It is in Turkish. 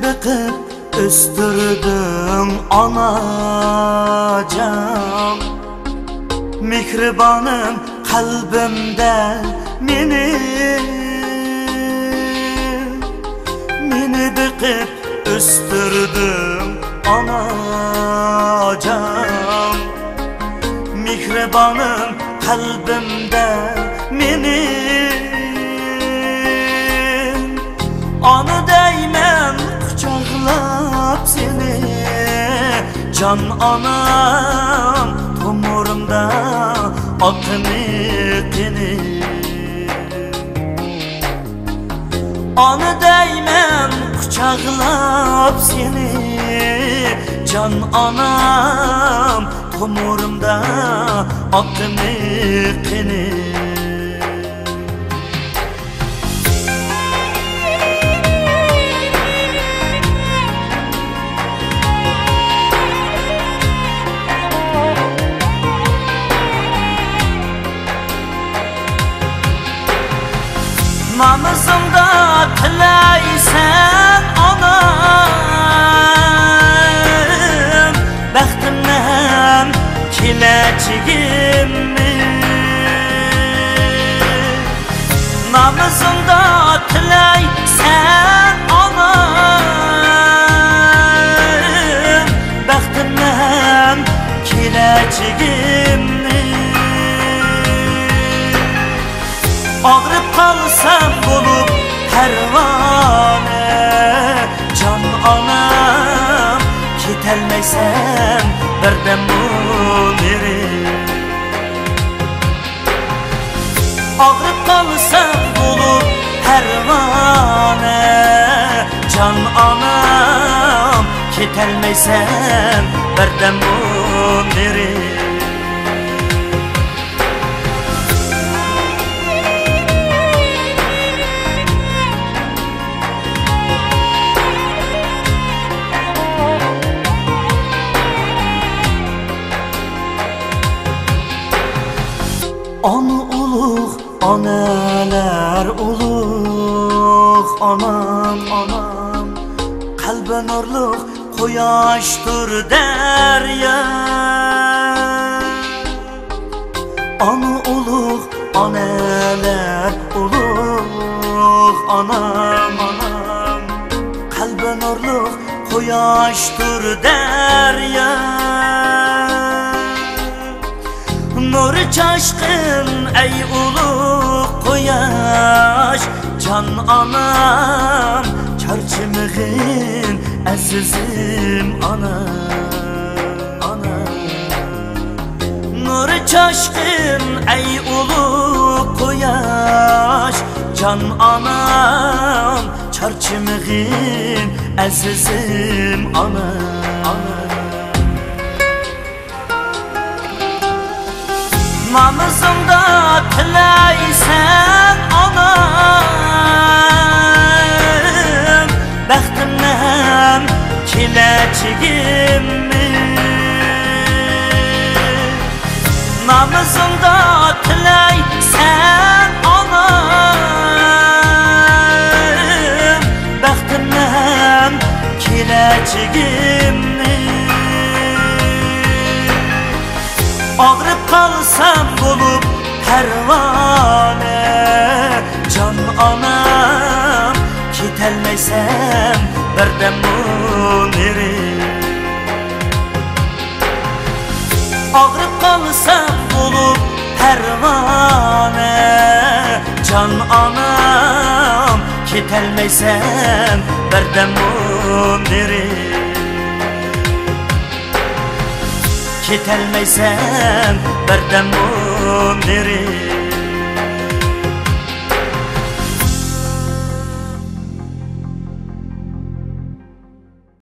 bakıp östürdün anacan, mihribanım kalbimde meni bakıp östürdün anacan, mihribanım kalbimde Anı değmem kucaklap seni, can anam tomurumda akını kini. Anı değmem kucaklap seni, can anam tomurumda akını kini. Namazımda tileysen anam, bəxtimdən kiləciyimmi? Namazımda tileysen anam, bəxtimdən kiləciyimmi? Ağrıp kalsam bulup pervane, can anam gitelmeysem birden muniri. Ağrıp kalsam bulup pervane, can anam gitelmeysem birden muniri. Anı uluq, analar uluq, anam, anam. Kalbe nurluq, quyoshdir derya. Anı uluq, analar uluq, anam, anam. Kalbe nurluq, quyoshdir derya. Nur çaşkın ey uluq quyosh, can anam çarçımığın azizim anam. Nur çaşkın ey uluq quyosh, can anam çarçımığın azizim anam. Namazımda tileysen anam, bəxtimdən kiləciyimmi? Namazımda tileysen anam, bəxtimdən kiləciyimmi? Ağrıp kalsam bulup pervane, can anam gitelmeysem birden muniri. Ağrıp kalsam bulup pervane, can anam gitelmeysem birden muniri. Gitelmeysem birden muniri.